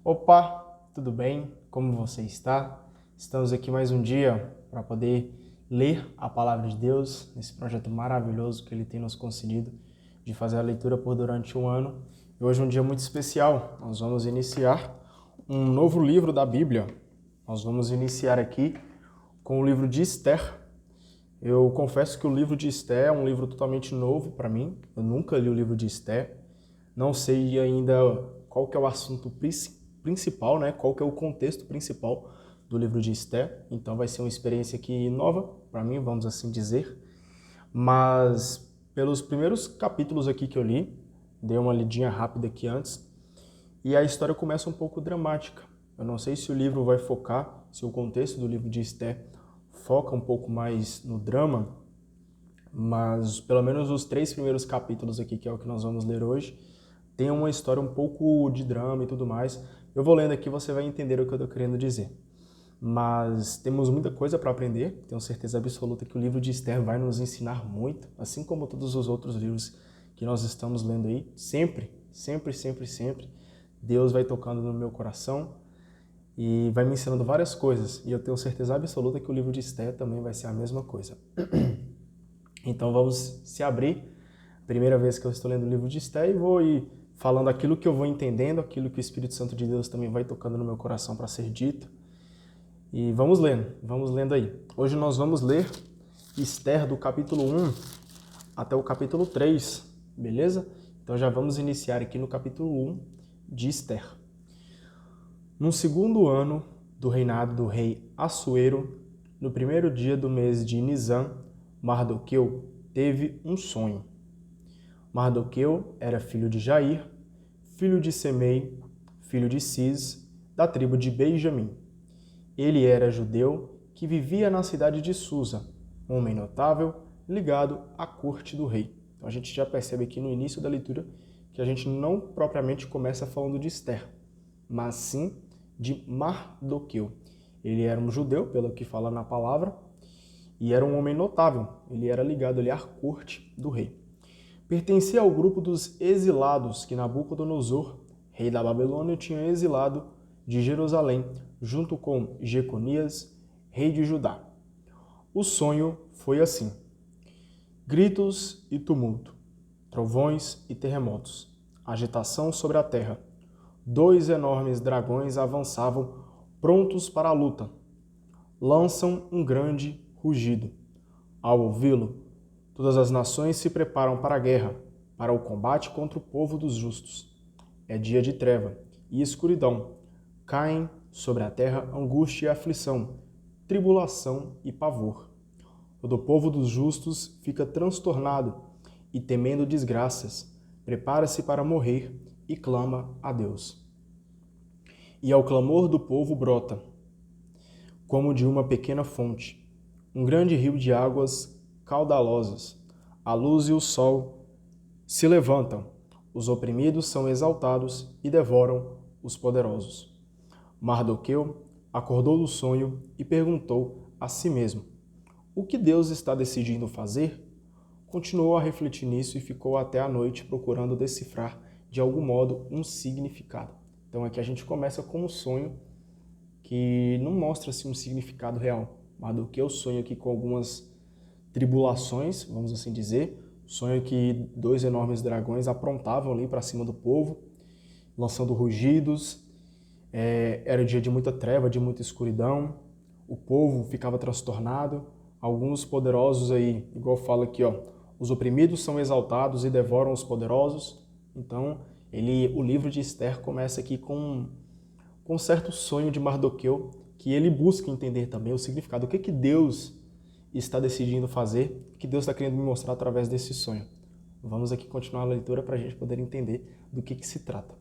Opa, tudo bem? Como você está? Estamos aqui mais um dia para poder ler a Palavra de Deus, nesse projeto maravilhoso que Ele tem nos concedido de fazer a leitura por durante um ano. E hoje é um dia muito especial. Nós vamos iniciar um novo livro da Bíblia. Nós vamos iniciar aqui com o livro de Esther. Eu confesso que o livro de Esther é um livro totalmente novo para mim. Eu nunca li o livro de Esther. Não sei ainda qual que é o assunto principal, né? Qual que é o contexto principal do livro de Esther. Então vai ser uma experiência aqui nova para mim, vamos assim dizer. Mas pelos primeiros capítulos aqui que eu li, dei uma lidinha rápida aqui antes, e a história começa um pouco dramática. Eu não sei se o livro vai focar, se o contexto do livro de Esther foca um pouco mais no drama, mas pelo menos os 3 primeiros capítulos aqui, que é o que nós vamos ler hoje, tem uma história um pouco de drama e tudo mais. Eu vou lendo aqui, você vai entender o que eu estou querendo dizer. Mas temos muita coisa para aprender, tenho certeza absoluta que o livro de Esther vai nos ensinar muito, assim como todos os outros livros que nós estamos lendo aí. Sempre, Deus vai tocando no meu coração e vai me ensinando várias coisas. E eu tenho certeza absoluta que o livro de Esther também vai ser a mesma coisa. Então vamos se abrir. Primeira vez que eu estou lendo o livro de Esther, e vou ir falando aquilo que eu vou entendendo, aquilo que o Espírito Santo de Deus também vai tocando no meu coração para ser dito. E vamos lendo aí. Hoje nós vamos ler Esther do capítulo 1 até o capítulo 3, beleza? Então já vamos iniciar aqui no capítulo 1 de Esther. No segundo ano do reinado do rei Assuero, no primeiro dia do mês de Nisan, Mardoqueu teve um sonho. Mardoqueu era filho de Jair, filho de Semei, filho de Cis, da tribo de Benjamim. Ele era judeu que vivia na cidade de Susa, homem notável ligado à corte do rei. Então a gente já percebe aqui no início da leitura que a gente não propriamente começa falando de Esther, mas sim de Mardoqueu. Ele era um judeu, pelo que fala na palavra, e era um homem notável. Ele era ligado ali à corte do rei. Pertencia ao grupo dos exilados que Nabucodonosor, rei da Babilônia, tinha exilado de Jerusalém, junto com Jeconias, rei de Judá. O sonho foi assim: gritos e tumulto, trovões e terremotos, agitação sobre a terra. 2 enormes dragões avançavam, prontos para a luta. Lançam um grande rugido. Ao ouvi-lo, todas as nações se preparam para a guerra, para o combate contra o povo dos justos. É dia de treva e escuridão. Caem sobre a terra angústia e aflição, tribulação e pavor. Todo o povo dos justos fica transtornado e, temendo desgraças, prepara-se para morrer e clama a Deus. E ao clamor do povo brota, como de uma pequena fonte, um grande rio de águas caudalosas. A luz e o sol se levantam, os oprimidos são exaltados e devoram os poderosos. Mardoqueu acordou do sonho e perguntou a si mesmo: o que Deus está decidindo fazer? Continuou a refletir nisso e ficou até a noite procurando decifrar de algum modo um significado. Então aqui a gente começa com um sonho que não mostra assim, um significado real. Mardoqueu sonha aqui com algumas tribulações, vamos assim dizer. Sonho que 2 enormes dragões aprontavam ali para cima do povo, lançando rugidos. Era dia de muita treva, de muita escuridão. O povo ficava transtornado. Alguns poderosos aí, igual fala aqui, ó, os oprimidos são exaltados e devoram os poderosos. Então, o livro de Esther começa aqui com um certo sonho de Mardoqueu, que ele busca entender também o significado. O que Deus está decidindo fazer, o que Deus está querendo me mostrar através desse sonho. Vamos aqui continuar a leitura para a gente poder entender do que se trata.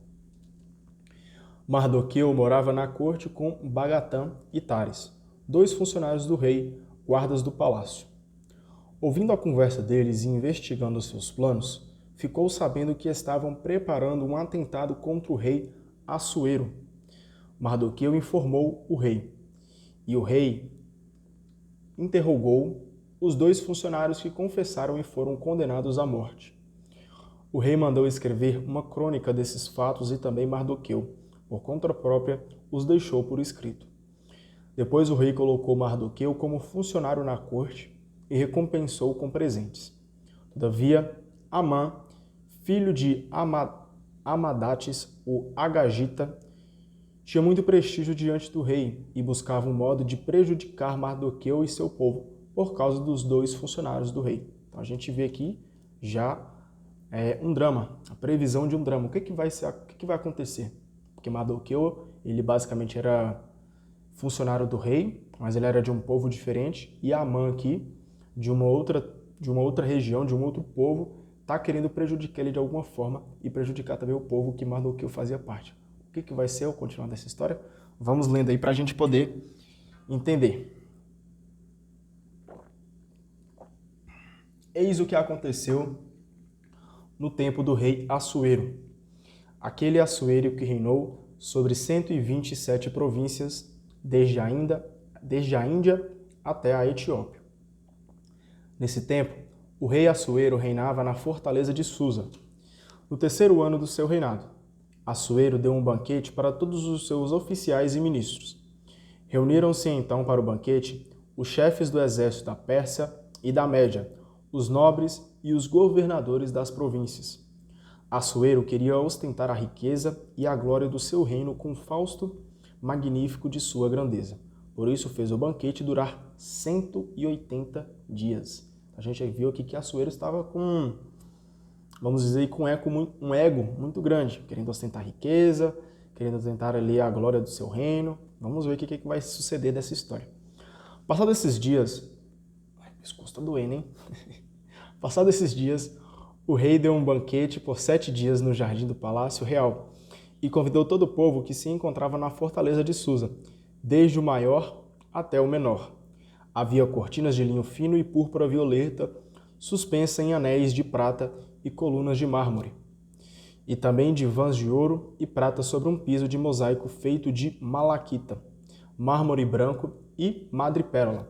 Mardoqueu morava na corte com Bagatã e Tares, 2 funcionários do rei, guardas do palácio. Ouvindo a conversa deles e investigando seus planos, ficou sabendo que estavam preparando um atentado contra o rei Assuero. Mardoqueu informou o rei, e o rei interrogou os 2 funcionários que confessaram e foram condenados à morte. O rei mandou escrever uma crônica desses fatos e também Mardoqueu, por conta própria, os deixou por escrito. Depois o rei colocou Mardoqueu como funcionário na corte e recompensou com presentes. Todavia, Amã, filho de Amadates, o Agagita, tinha muito prestígio diante do rei e buscava um modo de prejudicar Mardoqueu e seu povo por causa dos dois funcionários do rei. Então a gente vê aqui já um drama, a previsão de um drama. O que vai acontecer? Porque Mardoqueu, ele basicamente era funcionário do rei, mas ele era de um povo diferente, e Amã aqui, de uma outra região, de um outro povo, está querendo prejudicar ele de alguma forma e prejudicar também o povo que Mardoqueu fazia parte. O que vai ser o continuar dessa história? Vamos lendo aí para a gente poder entender. Eis o que aconteceu no tempo do rei Assuero. Aquele Assuero que reinou sobre 127 províncias, desde a Índia até a Etiópia. Nesse tempo, o rei Assuero reinava na fortaleza de Susa. No terceiro ano do seu reinado, Assuero deu um banquete para todos os seus oficiais e ministros. Reuniram-se então para o banquete os chefes do exército da Pérsia e da Média, os nobres e os governadores das províncias. Assuero queria ostentar a riqueza e a glória do seu reino com o fausto magnífico de sua grandeza. Por isso fez o banquete durar 180 dias. A gente viu aqui que Assuero estava com, vamos dizer, com um ego muito grande, querendo ostentar riqueza, querendo ostentar ali a glória do seu reino. Vamos ver o que vai suceder dessa história. Passados esses dias... Ai, o pescoço tá doendo, hein? Passados esses dias, o rei deu um banquete por 7 dias no jardim do Palácio Real e convidou todo o povo que se encontrava na fortaleza de Susa, desde o maior até o menor. Havia cortinas de linho fino e púrpura violeta, suspensa em anéis de prata e colunas de mármore, e também divãs de ouro e prata sobre um piso de mosaico feito de malaquita, mármore branco e madrepérola.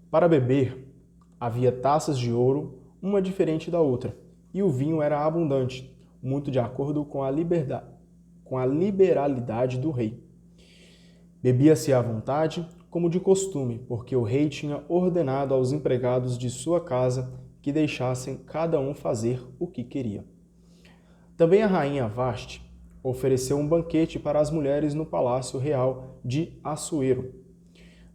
Para beber, havia taças de ouro, uma diferente da outra, e o vinho era abundante, muito de acordo com a liberalidade do rei. Bebia-se à vontade, como de costume, porque o rei tinha ordenado aos empregados de sua casa que deixassem cada um fazer o que queria. Também a rainha Vasti ofereceu um banquete para as mulheres no palácio real de Assuero.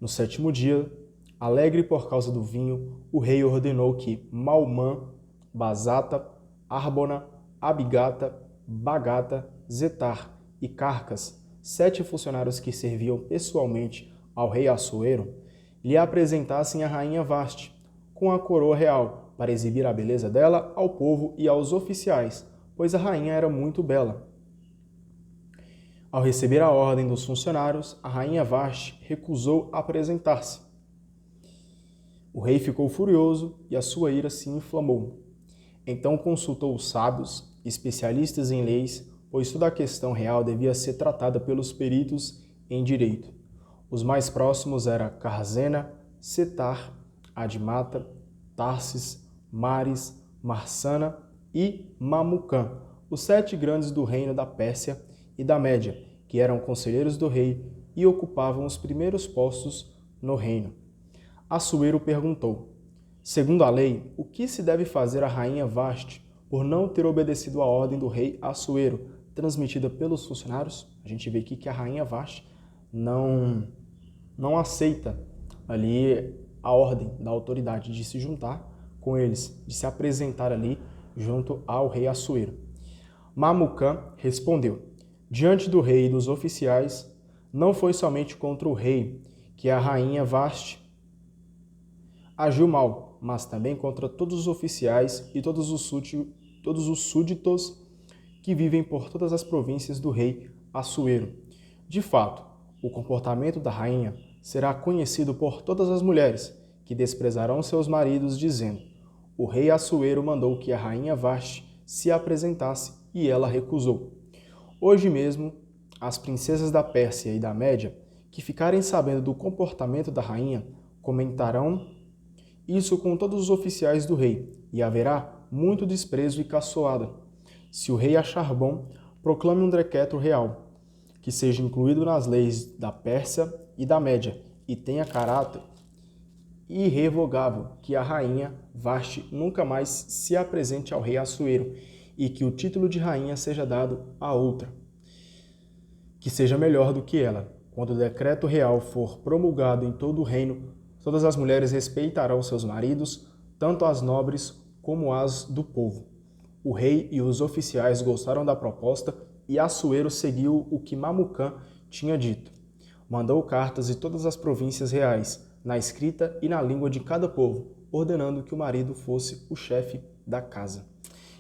No 7º dia, alegre por causa do vinho, o rei ordenou que Maumã, Bazata, Arbona, Abigata, Bagata, Zetar e Carcas, 7 funcionários que serviam pessoalmente ao rei Assuero, lhe apresentassem a rainha Vasti, com a coroa real, para exibir a beleza dela ao povo e aos oficiais, pois a rainha era muito bela. Ao receber a ordem dos funcionários, a rainha Vasti recusou apresentar-se. O rei ficou furioso e a sua ira se inflamou. Então consultou os sábios, especialistas em leis, pois toda a questão real devia ser tratada pelos peritos em direito. Os mais próximos eram Carzena, Setar, Admata, Tarsis, Mares, Marsana e Mamucã, os 7 grandes do reino da Pérsia e da Média, que eram conselheiros do rei e ocupavam os primeiros postos no reino. Assuero perguntou: segundo a lei, o que se deve fazer à rainha Vasti por não ter obedecido à ordem do rei Assuero, transmitida pelos funcionários? A gente vê aqui que a rainha Vasti não aceita ali a ordem da autoridade de se juntar com eles, de se apresentar ali junto ao rei Assuero. Mamucã respondeu: diante do rei e dos oficiais, não foi somente contra o rei que a rainha Vasti agiu mal, mas também contra todos os oficiais e todos os súditos que vivem por todas as províncias do rei Assuero. De fato, o comportamento da rainha será conhecido por todas as mulheres, que desprezarão seus maridos, dizendo: o rei Assuero mandou que a rainha Vasti se apresentasse e ela recusou. Hoje mesmo, as princesas da Pérsia e da Média, que ficarem sabendo do comportamento da rainha, comentarão isso com todos os oficiais do rei, e haverá muito desprezo e caçoada. Se o rei achar bom, proclame um decreto real. que seja incluído nas leis da Pérsia e da Média, e tenha caráter irrevogável, que a rainha Vashti nunca mais se apresente ao rei Assuero, e que o título de rainha seja dado a outra, que seja melhor do que ela. Quando o decreto real for promulgado em todo o reino, todas as mulheres respeitarão seus maridos, tanto as nobres como as do povo. O rei e os oficiais gostaram da proposta e Assuero seguiu o que Mamucã tinha dito. Mandou cartas em todas as províncias reais, na escrita e na língua de cada povo, ordenando que o marido fosse o chefe da casa.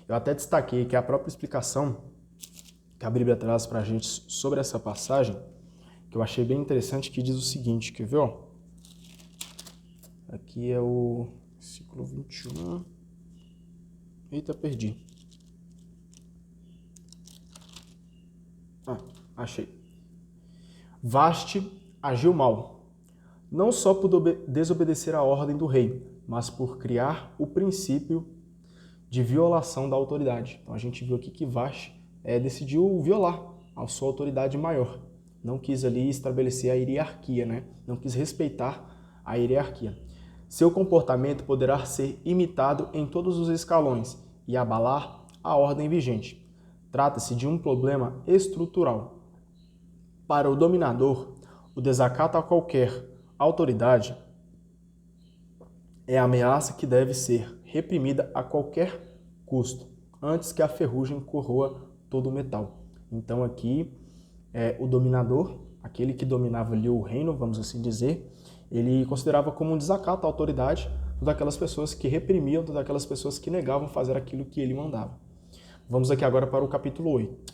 Eu até destaquei que a própria explicação que a Bíblia traz para a gente sobre essa passagem, que eu achei bem interessante, que diz o seguinte, quer ver? Ó? Aqui é o versículo 21. Eita, perdi. Achei. Vashti agiu mal, não só por desobedecer a ordem do rei, mas por criar o princípio de violação da autoridade. Então a gente viu aqui que Vashti decidiu violar a sua autoridade maior. Não quis ali estabelecer a hierarquia, né? Não quis respeitar a hierarquia. Seu comportamento poderá ser imitado em todos os escalões e abalar a ordem vigente. Trata-se de um problema estrutural. Para o dominador, o desacato a qualquer autoridade é a ameaça que deve ser reprimida a qualquer custo, antes que a ferrugem corroa todo o metal. Então aqui, o dominador, aquele que dominava ali o reino, vamos assim dizer, ele considerava como um desacato à autoridade todas aquelas pessoas que reprimiam, todas aquelas pessoas que negavam fazer aquilo que ele mandava. Vamos aqui agora para o capítulo 8.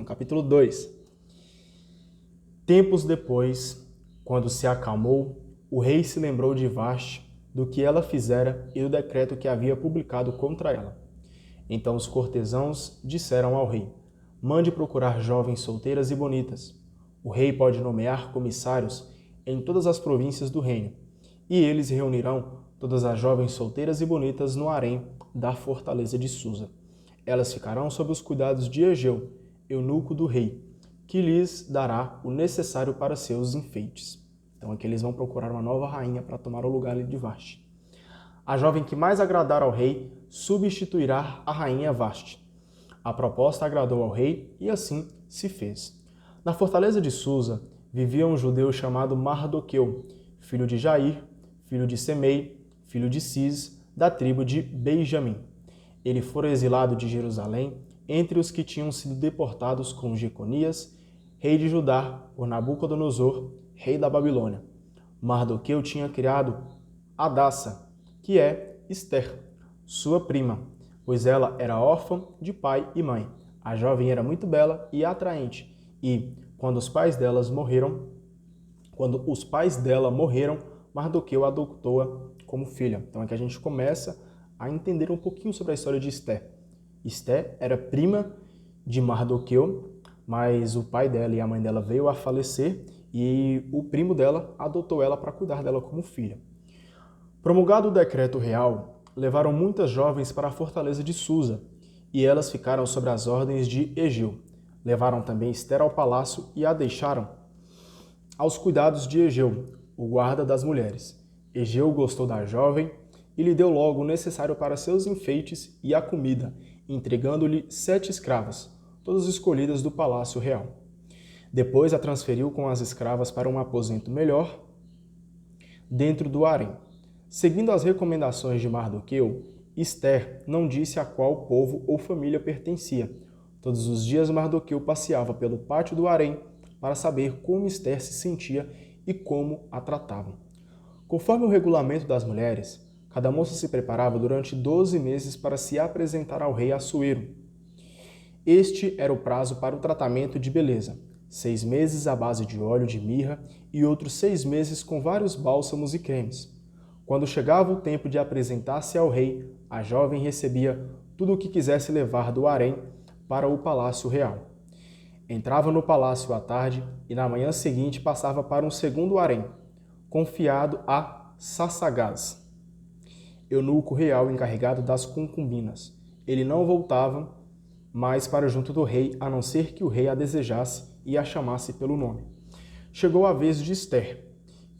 Capítulo 2. Tempos depois, quando se acalmou, o rei se lembrou de Vashti, do que ela fizera e do decreto que havia publicado contra ela. Então os cortesãos disseram ao rei: mande procurar jovens solteiras e bonitas. O rei pode nomear comissários em todas as províncias do reino, e eles reunirão todas as jovens solteiras e bonitas no harém da fortaleza de Susa. Elas ficarão sob os cuidados de Egeu, eunuco do rei, que lhes dará o necessário para seus enfeites. Então aqui eles vão procurar uma nova rainha para tomar o lugar de Vashti. A jovem que mais agradar ao rei substituirá a rainha Vashti. A proposta agradou ao rei e assim se fez. Na fortaleza de Susa vivia um judeu chamado Mardoqueu, filho de Jair, filho de Semei, filho de Cis, da tribo de Benjamim. Ele fora exilado de Jerusalém entre os que tinham sido deportados com Jeconias, rei de Judá, por Nabucodonosor, rei da Babilônia. Mardoqueu tinha criado Hadassa, que é Ester, sua prima, pois ela era órfã de pai e mãe. A jovem era muito bela e atraente, e, quando os pais dela morreram, Mardoqueu adotou-a como filha. Então aqui a gente começa a entender um pouquinho sobre a história de Ester. Ester era prima de Mardoqueu, mas o pai dela e a mãe dela veio a falecer e o primo dela adotou ela para cuidar dela como filha. Promulgado o decreto real, levaram muitas jovens para a fortaleza de Susa, e elas ficaram sob as ordens de Egeu. Levaram também Ester ao palácio e a deixaram aos cuidados de Egeu, o guarda das mulheres. Egeu gostou da jovem e lhe deu logo o necessário para seus enfeites e a comida, entregando-lhe 7 escravas, todas escolhidas do palácio real. Depois a transferiu com as escravas para um aposento melhor dentro do harém. Seguindo as recomendações de Mardoqueu, Ester não disse a qual povo ou família pertencia. Todos os dias Mardoqueu passeava pelo pátio do harém para saber como Ester se sentia e como a tratavam. Conforme o regulamento das mulheres, cada moça se preparava durante 12 meses para se apresentar ao rei Assuero. Este era o prazo para o tratamento de beleza, 6 meses à base de óleo de mirra e outros 6 meses com vários bálsamos e cremes. Quando chegava o tempo de apresentar-se ao rei, a jovem recebia tudo o que quisesse levar do harém para o palácio real. Entrava no palácio à tarde e na manhã seguinte passava para um segundo harém, confiado a Sassagás, eunuco real encarregado das concubinas. Ele não voltava mais para junto do rei, a não ser que o rei a desejasse, e a chamasse pelo nome. Chegou a vez de Ester,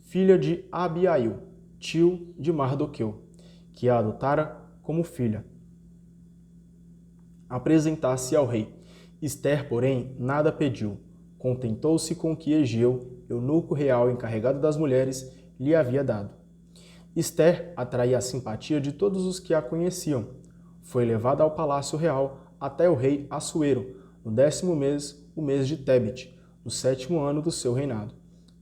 filha de Abiail, tio de Mardoqueu, que a adotara como filha, apresentar-se ao rei. Ester, porém, nada pediu. Contentou-se com o que Egeu, eunuco real encarregado das mulheres, lhe havia dado. Ester atraía a simpatia de todos os que a conheciam. Foi levada ao palácio real até o rei Assuero, no 10º mês, o mês de Tebete, no 7º ano do seu reinado.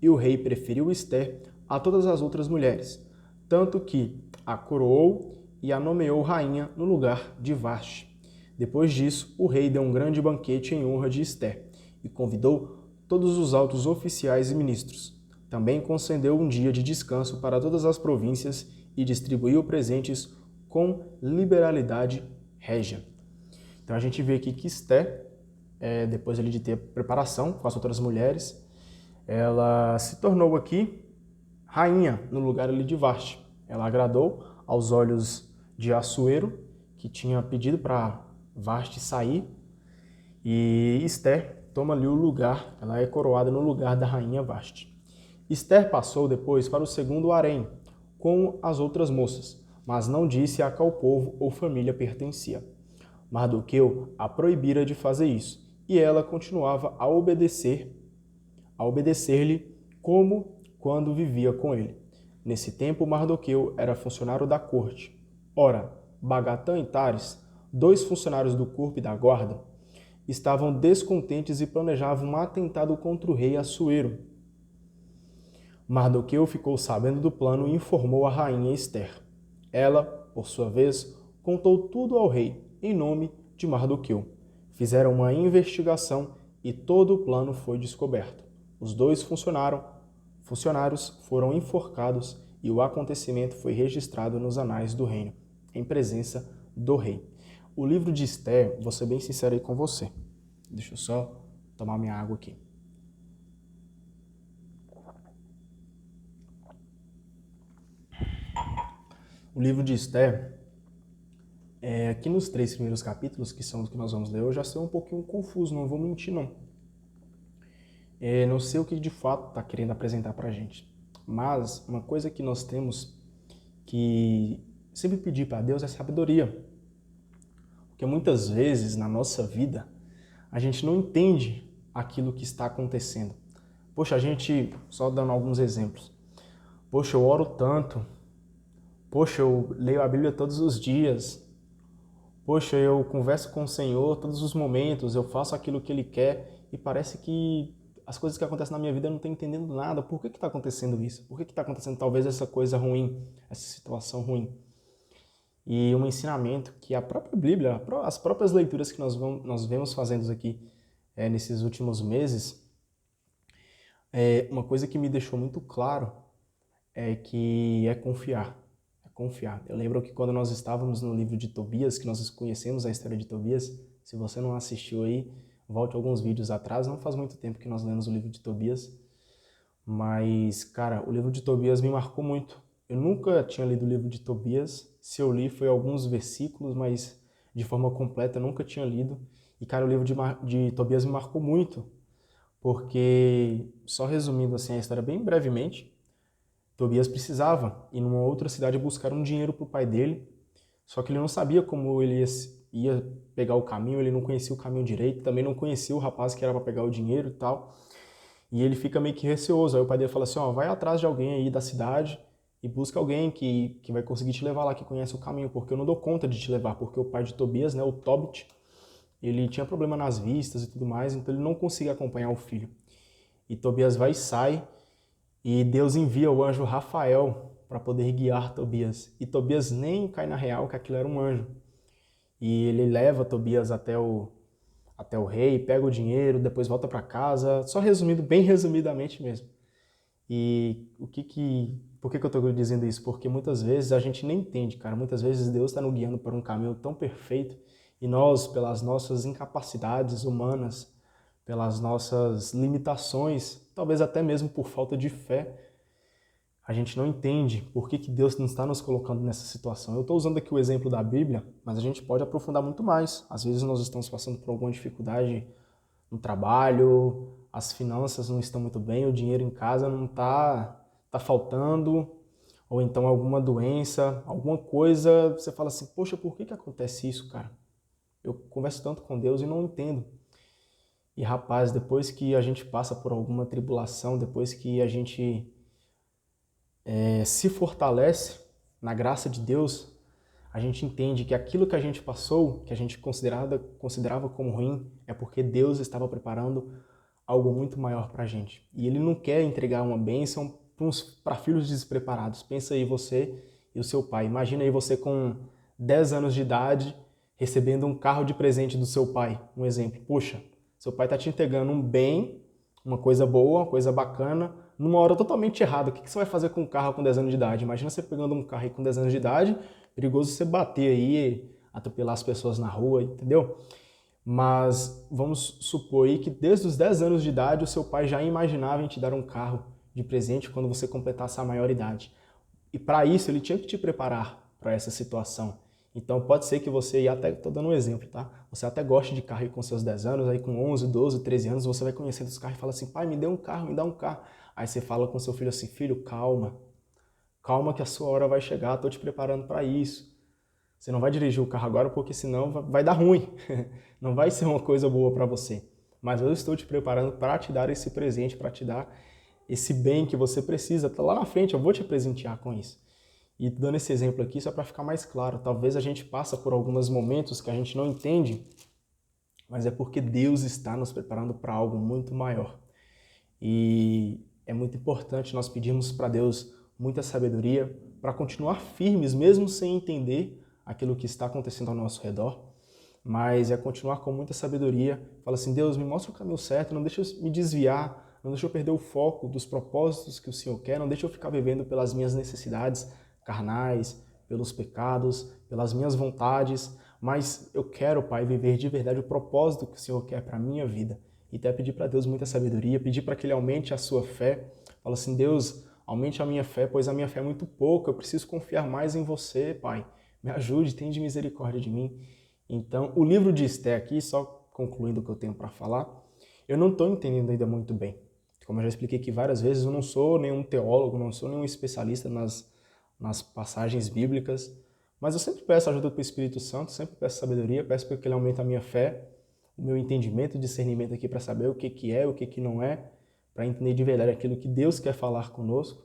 E o rei preferiu Ester a todas as outras mulheres, tanto que a coroou e a nomeou rainha no lugar de Vaste. Depois disso, o rei deu um grande banquete em honra de Ester e convidou todos os altos oficiais e ministros. Também concedeu um dia de descanso para todas as províncias e distribuiu presentes com liberalidade régia. Então a gente vê aqui que Ester, depois ali de ter preparação com as outras mulheres, ela se tornou aqui rainha no lugar ali de Vaste. Ela agradou aos olhos de Assuero, que tinha pedido para Vaste sair, e Ester toma ali o lugar, ela é coroada no lugar da rainha Vaste. Ester passou depois para o segundo harém, com as outras moças, mas não disse a qual povo ou família pertencia. Mardoqueu a proibira de fazer isso, e ela continuava a obedecer-lhe como quando vivia com ele. Nesse tempo, Mardoqueu era funcionário da corte. Ora, Bagatã e Tares, 2 funcionários do corpo e da guarda, estavam descontentes e planejavam um atentado contra o rei Assuero. Mardoqueu ficou sabendo do plano e informou a rainha Ester. Ela, por sua vez, contou tudo ao rei, em nome de Mardoqueu. Fizeram uma investigação e todo o plano foi descoberto. Os 2 funcionários foram enforcados e o acontecimento foi registrado nos anais do reino, em presença do rei. O livro de Ester, vou ser bem sincero aí com você. Deixa eu só tomar minha água aqui. O livro de Ester, aqui nos 3 primeiros capítulos, que são os que nós vamos ler, eu já sei um pouquinho confuso, não vou mentir não. Não sei o que de fato está querendo apresentar para a gente. Mas uma coisa que nós temos que sempre pedir para Deus é sabedoria. Porque muitas vezes na nossa vida a gente não entende aquilo que está acontecendo. Poxa, a gente, só dando alguns exemplos. Poxa, eu oro tanto. Poxa, eu leio a Bíblia todos os dias. Poxa, eu converso com o Senhor todos os momentos, eu faço aquilo que Ele quer e parece que as coisas que acontecem na minha vida eu não estou entendendo nada. Por que está acontecendo isso? Por que está acontecendo talvez essa coisa ruim, essa situação ruim? E um ensinamento que a própria Bíblia, as próprias leituras que nós vemos fazendo aqui nesses últimos meses, uma coisa que me deixou muito claro é que é confiar. Confiar. Eu lembro que quando nós estávamos no livro de Tobias, que nós conhecemos a história de Tobias, se você não assistiu aí, volte alguns vídeos atrás, não faz muito tempo que nós lemos o livro de Tobias, mas, cara, o livro de Tobias me marcou muito. Eu nunca tinha lido o livro de Tobias, se eu li foi alguns versículos, mas de forma completa eu nunca tinha lido, e, cara, o livro de Tobias me marcou muito, porque, só resumindo assim a história bem brevemente, Tobias precisava ir numa outra cidade buscar um dinheiro para o pai dele, só que ele não sabia como ele ia pegar o caminho, ele não conhecia o caminho direito, também não conhecia o rapaz que era para pegar o dinheiro e tal, e ele fica meio que receoso. Aí o pai dele fala assim, vai atrás de alguém aí da cidade e busca alguém que vai conseguir te levar lá, que conhece o caminho, porque eu não dou conta de te levar, porque o pai de Tobias, né, o Tobit, ele tinha problema nas vistas e tudo mais, então ele não conseguia acompanhar o filho. E Tobias vai e sai, e Deus envia o anjo Rafael para poder guiar Tobias. E Tobias nem cai na real que aquilo era um anjo. E ele leva Tobias até o rei, pega o dinheiro, depois volta para casa. Só resumindo, bem resumidamente mesmo. E por que eu estou dizendo isso? Porque muitas vezes a gente nem entende, cara. Muitas vezes Deus está nos guiando por um caminho tão perfeito e nós, pelas nossas incapacidades humanas, pelas nossas limitações, talvez até mesmo por falta de fé, a gente não entende por que Deus não está nos colocando nessa situação. Eu estou usando aqui o exemplo da Bíblia, mas a gente pode aprofundar muito mais. Às vezes nós estamos passando por alguma dificuldade no trabalho, as finanças não estão muito bem, o dinheiro em casa não tá faltando, ou então alguma doença, alguma coisa, você fala assim, poxa, por que acontece isso, cara? Eu converso tanto com Deus e não entendo. E rapaz, depois que a gente passa por alguma tribulação, depois que a gente se fortalece na graça de Deus, a gente entende que aquilo que a gente passou, que a gente considerava como ruim, é porque Deus estava preparando algo muito maior para a gente. E Ele não quer entregar uma bênção para filhos despreparados. Pensa aí você e o seu pai. Imagina aí você com 10 anos de idade recebendo um carro de presente do seu pai. Um exemplo. Poxa, seu pai está te entregando um bem, uma coisa boa, uma coisa bacana, numa hora totalmente errada. O que você vai fazer com um carro com 10 anos de idade? Imagina você pegando um carro aí com 10 anos de idade, perigoso você bater aí, atropelar as pessoas na rua, entendeu? Mas vamos supor aí que desde os 10 anos de idade o seu pai já imaginava em te dar um carro de presente quando você completasse a maioridade. E para isso ele tinha que te preparar para essa situação. Então pode ser que você, e até estou dando um exemplo, tá? Você até goste de carro aí com seus 10 anos, aí com 11, 12, 13 anos, você vai conhecendo os carros e fala assim, pai, me dê um carro, me dá um carro. Aí você fala com seu filho assim, filho, calma, calma que a sua hora vai chegar, estou te preparando para isso. Você não vai dirigir o carro agora porque senão vai dar ruim. Não vai ser uma coisa boa para você. Mas eu estou te preparando para te dar esse presente, para te dar esse bem que você precisa. Tá lá na frente, eu vou te presentear com isso. E dando esse exemplo aqui só para ficar mais claro, talvez a gente passa por alguns momentos que a gente não entende, mas é porque Deus está nos preparando para algo muito maior. E é muito importante nós pedirmos para Deus muita sabedoria para continuar firmes, mesmo sem entender aquilo que está acontecendo ao nosso redor, mas é continuar com muita sabedoria. Fala assim, Deus, me mostra o caminho certo, não deixa eu me desviar, não deixa eu perder o foco dos propósitos que o Senhor quer, não deixa eu ficar vivendo pelas minhas necessidades carnais, pelos pecados, pelas minhas vontades, mas eu quero, Pai, viver de verdade o propósito que o Senhor quer para a minha vida. E até pedir para Deus muita sabedoria, pedir para que Ele aumente a sua fé. Fala assim, Deus, aumente a minha fé, pois a minha fé é muito pouca, eu preciso confiar mais em você, Pai. Me ajude, tenha de misericórdia de mim. Então, o livro de Esté aqui, só concluindo o que eu tenho para falar, eu não estou entendendo ainda muito bem. Como eu já expliquei aqui várias vezes, eu não sou nenhum teólogo, não sou nenhum especialista nas passagens bíblicas, mas eu sempre peço ajuda para o Espírito Santo, sempre peço sabedoria, peço para que Ele aumente a minha fé, o meu entendimento, discernimento aqui para saber o que é, o que não é, para entender de verdade aquilo que Deus quer falar conosco.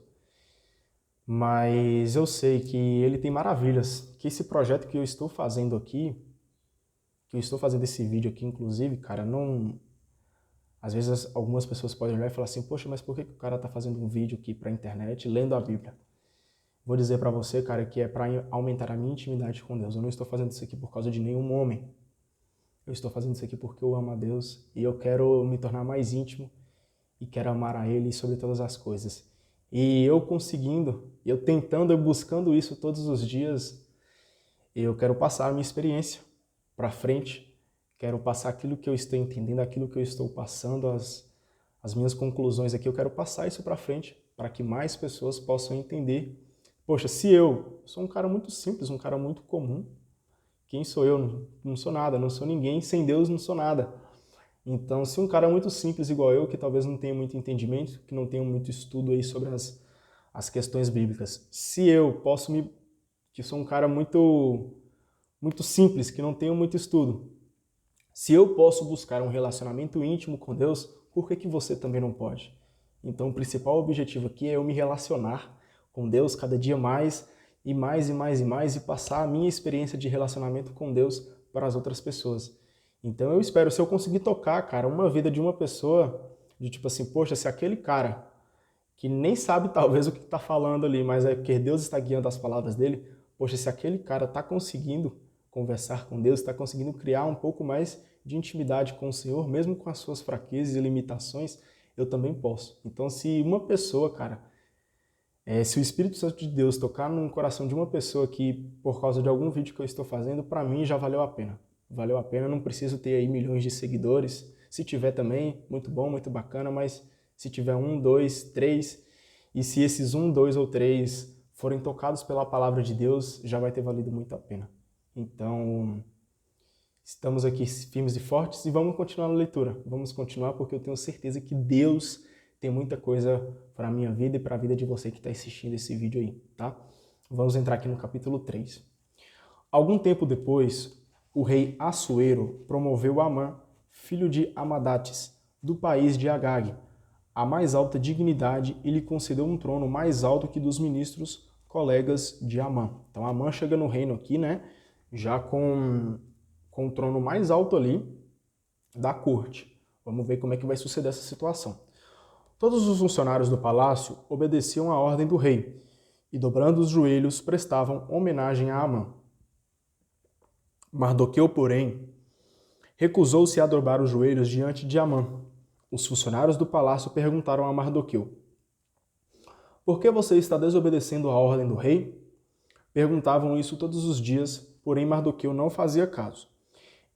Mas eu sei que Ele tem maravilhas, que esse projeto que eu estou fazendo aqui, que eu estou fazendo esse vídeo aqui, inclusive, cara, não... Às vezes algumas pessoas podem olhar e falar assim, poxa, mas por que o cara está fazendo um vídeo aqui para a internet lendo a Bíblia? Vou dizer para você, cara, que é para aumentar a minha intimidade com Deus. Eu não estou fazendo isso aqui por causa de nenhum homem. Eu estou fazendo isso aqui porque eu amo a Deus e eu quero me tornar mais íntimo e quero amar a Ele sobre todas as coisas. E eu conseguindo, eu tentando, eu buscando isso todos os dias, eu quero passar a minha experiência para frente. Quero passar aquilo que eu estou entendendo, aquilo que eu estou passando, as minhas conclusões aqui. Eu quero passar isso para frente, para que mais pessoas possam entender. Poxa, se eu sou um cara muito simples, um cara muito comum, quem sou eu? Não sou nada, não sou ninguém. Sem Deus não sou nada. Então, se um cara muito simples igual eu, que talvez não tenha muito entendimento, que não tenha muito estudo aí sobre as questões bíblicas, se eu posso que sou um cara muito simples, que não tenho muito estudo, se eu posso buscar um relacionamento íntimo com Deus, por que você também não pode? Então, o principal objetivo aqui é eu me relacionar com Deus cada dia mais e mais e mais e mais e passar a minha experiência de relacionamento com Deus para as outras pessoas. Então, eu espero, se eu conseguir tocar, cara, uma vida de uma pessoa, de tipo assim, poxa, se aquele cara que nem sabe talvez o que está falando ali, mas é porque Deus está guiando as palavras dele, poxa, se aquele cara está conseguindo conversar com Deus, está conseguindo criar um pouco mais de intimidade com o Senhor, mesmo com as suas fraquezas e limitações, eu também posso. Então, se uma pessoa, cara, se o Espírito Santo de Deus tocar no coração de uma pessoa que, por causa de algum vídeo que eu estou fazendo, para mim já valeu a pena. Valeu a pena, não preciso ter aí milhões de seguidores. Se tiver também, muito bom, muito bacana, mas se tiver 1, 2, 3, e se esses 1, 2 ou 3 forem tocados pela palavra de Deus, já vai ter valido muito a pena. Então, Estamos aqui firmes e fortes e vamos continuar na leitura. Vamos continuar porque eu tenho certeza que Deus tem muita coisa para a minha vida e para a vida de você que está assistindo esse vídeo aí, tá? Vamos entrar aqui no capítulo 3. Algum tempo depois, o rei Assuero promoveu Amã, filho de Amadates, do país de Agag, a mais alta dignidade e lhe concedeu um trono mais alto que dos ministros colegas de Amã. Então Amã chega no reino aqui, né? Já com o trono mais alto ali da corte. Vamos ver como é que vai suceder essa situação. Todos os funcionários do palácio obedeciam à ordem do rei e, dobrando os joelhos, prestavam homenagem a Amã. Mardoqueu, porém, recusou-se a dobrar os joelhos diante de Amã. Os funcionários do palácio perguntaram a Mardoqueu: "Por que você está desobedecendo à ordem do rei?" Perguntavam isso todos os dias, porém Mardoqueu não fazia caso.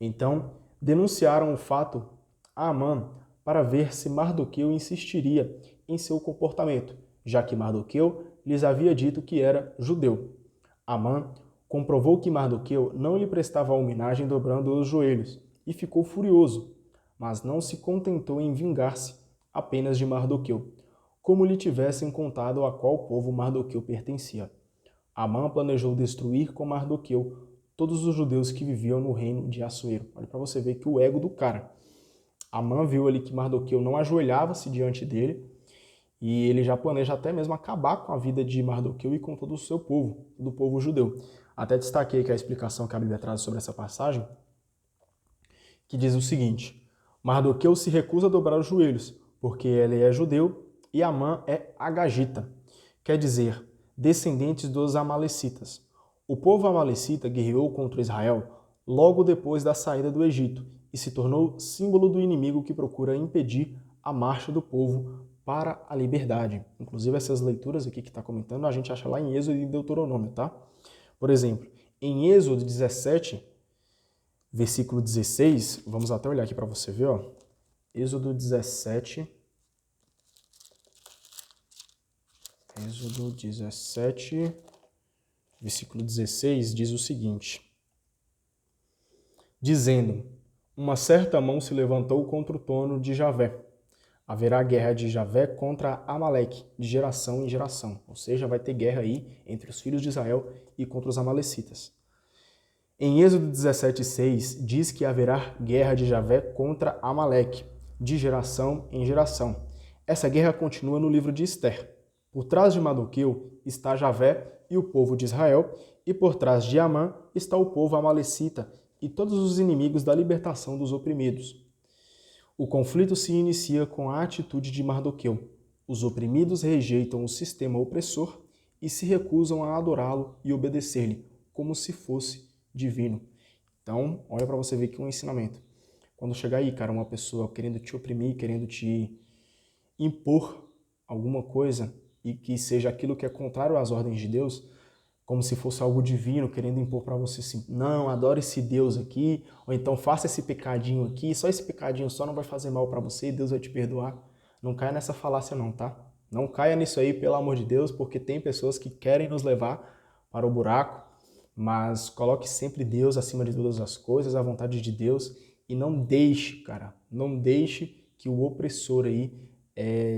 Então, denunciaram o fato a Amã para ver se Mardoqueu insistiria em seu comportamento, já que Mardoqueu lhes havia dito que era judeu. Amã comprovou que Mardoqueu não lhe prestava homenagem dobrando os joelhos e ficou furioso, mas não se contentou em vingar-se apenas de Mardoqueu, como lhe tivessem contado a qual povo Mardoqueu pertencia. Amã planejou destruir com Mardoqueu todos os judeus que viviam no reino de Assuero. Olha para você ver que o ego do cara. Amã viu ali que Mardoqueu não ajoelhava-se diante dele e ele já planeja até mesmo acabar com a vida de Mardoqueu e com todo o seu povo, do povo judeu. Até destaquei que a explicação que a Bíblia traz sobre essa passagem, que diz o seguinte: Mardoqueu se recusa a dobrar os joelhos, porque ele é judeu e Amã é agagita, quer dizer, descendentes dos amalecitas. O povo amalecita guerreou contra Israel logo depois da saída do Egito e se tornou símbolo do inimigo que procura impedir a marcha do povo para a liberdade. Inclusive essas leituras aqui que está comentando, a gente acha lá em Êxodo e Deuteronômio, tá? Por exemplo, em Êxodo 17, versículo 16, vamos até olhar aqui para você ver, ó. Êxodo 17, versículo 16, diz o seguinte: dizendo, uma certa mão se levantou contra o trono de Javé. Haverá guerra de Javé contra Amaleque, de geração em geração. Ou seja, vai ter guerra aí entre os filhos de Israel e contra os amalecitas. Em Êxodo 17:6 diz que haverá guerra de Javé contra Amaleque, de geração em geração. Essa guerra continua no livro de Ester. Por trás de Mardoqueu está Javé e o povo de Israel, e por trás de Amã está o povo amalecita e todos os inimigos da libertação dos oprimidos. O conflito se inicia com a atitude de Mardoqueu. Os oprimidos rejeitam o sistema opressor e se recusam a adorá-lo e obedecer-lhe, como se fosse divino. Então, olha para você ver que é um ensinamento. Quando chegar aí, cara, uma pessoa querendo te oprimir, querendo te impor alguma coisa e que seja aquilo que é contrário às ordens de Deus, como se fosse algo divino, querendo impor para você assim, não, adore esse Deus aqui, ou então faça esse pecadinho aqui, só esse pecadinho só não vai fazer mal para você e Deus vai te perdoar. Não caia nessa falácia não, tá? Não caia nisso aí, pelo amor de Deus, porque tem pessoas que querem nos levar para o buraco, mas coloque sempre Deus acima de todas as coisas, a vontade de Deus, e não deixe, cara, não deixe que o opressor aí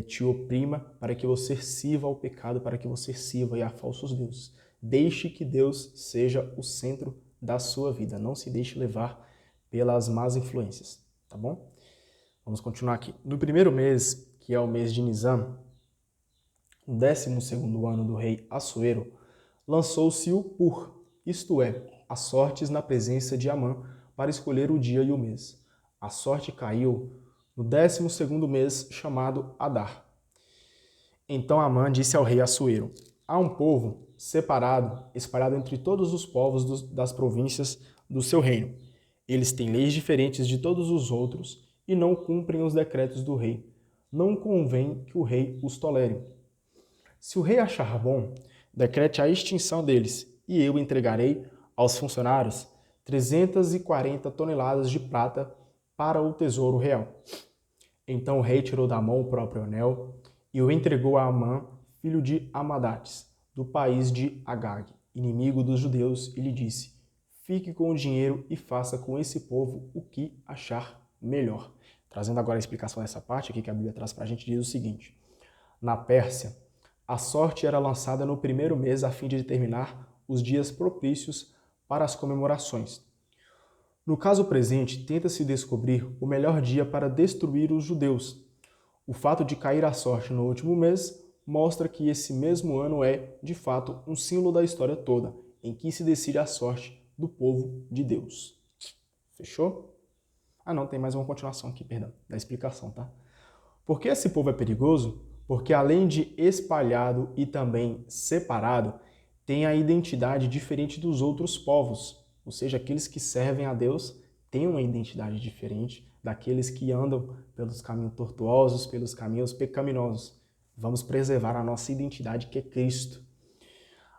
te oprima para que você sirva ao pecado, para que você sirva a falsos deuses. Deixe que Deus seja o centro da sua vida. Não se deixe levar pelas más influências, tá bom? Vamos continuar aqui. No primeiro mês, que é o mês de Nisan, o 12º ano do rei Assuero, lançou-se o Pur, isto é, as sortes na presença de Amã, para escolher o dia e o mês. A sorte caiu no 12º mês, chamado Adar. Então Amã disse ao rei Assuero: há um povo separado, espalhado entre todos os povos das províncias do seu reino. Eles têm leis diferentes de todos os outros e não cumprem os decretos do rei. Não convém que o rei os tolere. Se o rei achar bom, decrete a extinção deles, e eu entregarei aos funcionários 340 toneladas de prata para o tesouro real. Então o rei tirou da mão o próprio anel e o entregou a Amã, filho de Amadates, do país de Agag, inimigo dos judeus, e lhe disse: fique com o dinheiro e faça com esse povo o que achar melhor. Trazendo agora a explicação dessa parte aqui que a Bíblia traz para a gente, diz o seguinte: na Pérsia, a sorte era lançada no primeiro mês a fim de determinar os dias propícios para as comemorações. No caso presente, tenta-se descobrir o melhor dia para destruir os judeus. O fato de cair a sorte no último mês mostra que esse mesmo ano é, de fato, um símbolo da história toda, em que se decide a sorte do povo de Deus. Fechou? Ah não, tem mais uma continuação aqui, perdão, da explicação, tá? Por que esse povo é perigoso? Porque além de espalhado e também separado, tem a identidade diferente dos outros povos, ou seja, aqueles que servem a Deus têm uma identidade diferente daqueles que andam pelos caminhos tortuosos, pelos caminhos pecaminosos. Vamos preservar a nossa identidade, que é Cristo.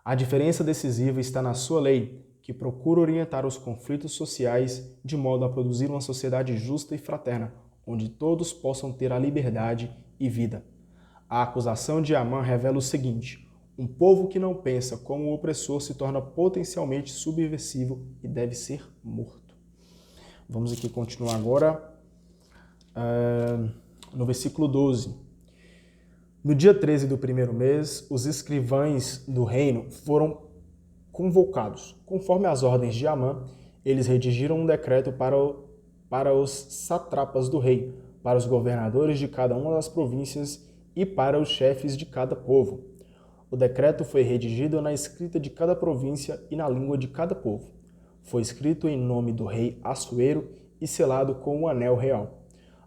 A diferença decisiva está na sua lei, que procura orientar os conflitos sociais de modo a produzir uma sociedade justa e fraterna, onde todos possam ter a liberdade e vida. A acusação de Amã revela o seguinte: um povo que não pensa como o opressor se torna potencialmente subversivo e deve ser morto. Vamos aqui continuar agora no versículo 12. No dia 13 do primeiro mês, os escrivães do reino foram convocados. Conforme as ordens de Amã, eles redigiram um decreto para os satrapas do rei, para os governadores de cada uma das províncias e para os chefes de cada povo. O decreto foi redigido na escrita de cada província e na língua de cada povo. Foi escrito em nome do rei Assuero e selado com o anel real.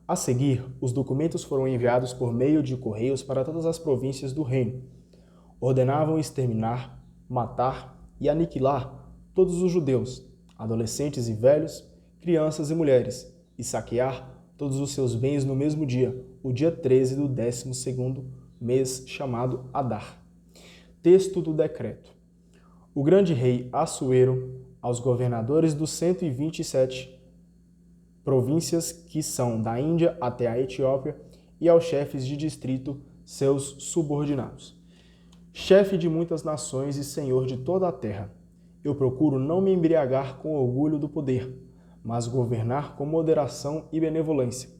A seguir, os documentos foram enviados por meio de correios para todas as províncias do reino. Ordenavam exterminar, matar e aniquilar todos os judeus, adolescentes e velhos, crianças e mulheres, e saquear todos os seus bens no mesmo dia, o dia 13 do 12º mês, chamado Adar. Texto do decreto. O grande rei Assuero, aos governadores dos 127 províncias que são da Índia até a Etiópia, e aos chefes de distrito, seus subordinados. Chefe de muitas nações e senhor de toda a terra, eu procuro não me embriagar com o orgulho do poder, mas governar com moderação e benevolência,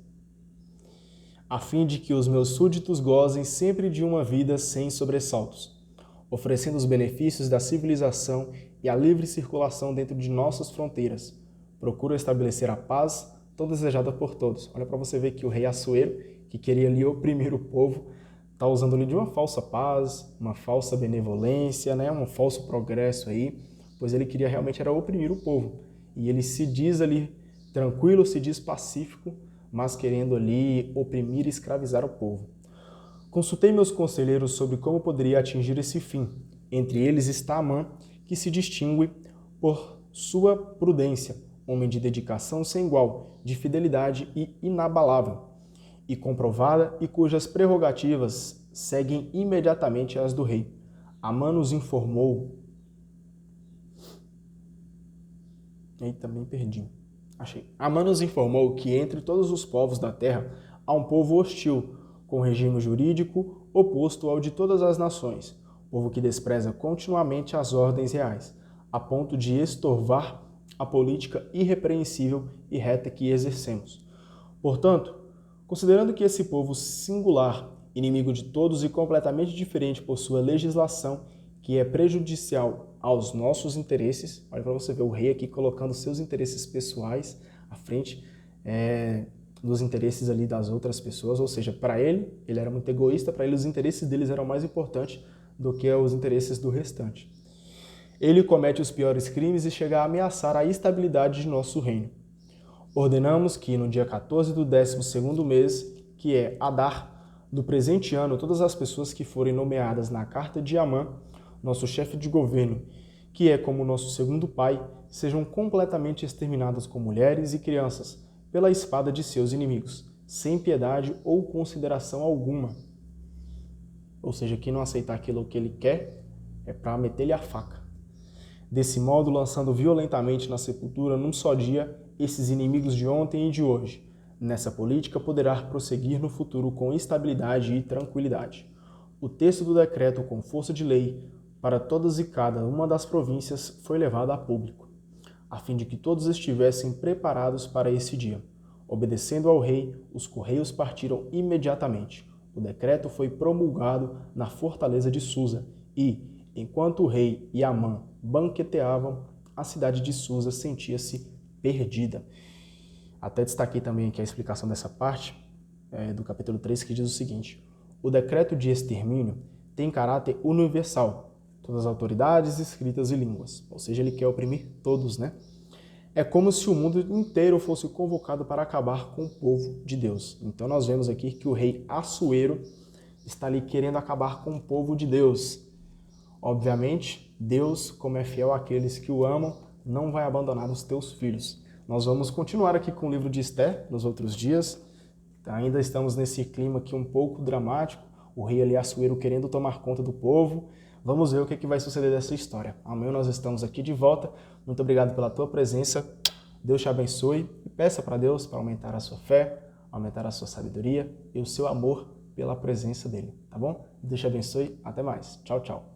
a fim de que os meus súditos gozem sempre de uma vida sem sobressaltos, oferecendo os benefícios da civilização e a livre circulação dentro de nossas fronteiras. Procuro estabelecer a paz tão desejada por todos. Olha para você ver que o rei Assuero, que queria ali oprimir o povo, está usando ali de uma falsa paz, uma falsa benevolência, né? Um falso progresso aí, pois ele queria realmente era oprimir o povo. E ele se diz ali tranquilo, se diz pacífico, mas querendo ali oprimir e escravizar o povo. Consultei meus conselheiros sobre como poderia atingir esse fim. Entre eles está Amã, que se distingue por sua prudência, homem de dedicação sem igual, de fidelidade e inabalável, e comprovada, e cujas prerrogativas seguem imediatamente as do rei. Amã nos informou... Eita, perdi. Achei. Amã nos informou que entre todos os povos da terra há um povo hostil, com regime jurídico oposto ao de todas as nações, povo que despreza continuamente as ordens reais, a ponto de estorvar a política irrepreensível e reta que exercemos. Portanto, considerando que esse povo singular, inimigo de todos e completamente diferente por sua legislação, que é prejudicial aos nossos interesses, olha para você ver o rei aqui colocando seus interesses pessoais à frente dos interesses ali das outras pessoas, ou seja, para ele era muito egoísta, para ele os interesses deles eram mais importantes do que os interesses do restante. Ele comete os piores crimes e chega a ameaçar a estabilidade de nosso reino. Ordenamos que no dia 14 do 12º mês, que é Adar, do presente ano, todas as pessoas que forem nomeadas na carta de Amã, nosso chefe de governo, que é como nosso segundo pai, sejam completamente exterminadas com mulheres e crianças, pela espada de seus inimigos, sem piedade ou consideração alguma. Ou seja, quem não aceitar aquilo que ele quer, é para meter-lhe a faca. Desse modo, lançando violentamente na sepultura, num só dia, esses inimigos de ontem e de hoje. Nessa política poderá prosseguir no futuro com estabilidade e tranquilidade. O texto do decreto com força de lei para todas e cada uma das províncias foi levado a público. a fim de que todos estivessem preparados para esse dia. Obedecendo ao rei, os correios partiram imediatamente. O decreto foi promulgado na fortaleza de Susa e, enquanto o rei e Amã banqueteavam, a cidade de Susa sentia-se perdida. Até destaquei também aqui a explicação dessa parte do capítulo 3, que diz o seguinte: o decreto de extermínio tem caráter universal, todas as autoridades, escritas e línguas, ou seja, ele quer oprimir todos, né? É como se o mundo inteiro fosse convocado para acabar com o povo de Deus. Então nós vemos aqui que o rei Assuero está ali querendo acabar com o povo de Deus. Obviamente, Deus, como é fiel àqueles que o amam, não vai abandonar os teus filhos. Nós vamos continuar aqui com o livro de Esther nos outros dias. Ainda estamos nesse clima aqui um pouco dramático, o rei ali Assuero querendo tomar conta do povo. Vamos ver o que vai suceder dessa história. Amanhã nós estamos aqui de volta. Muito obrigado pela tua presença. Deus te abençoe e peça para Deus para aumentar a sua fé, aumentar a sua sabedoria e o seu amor pela presença dele, tá bom? Deus te abençoe. Até mais. Tchau, tchau.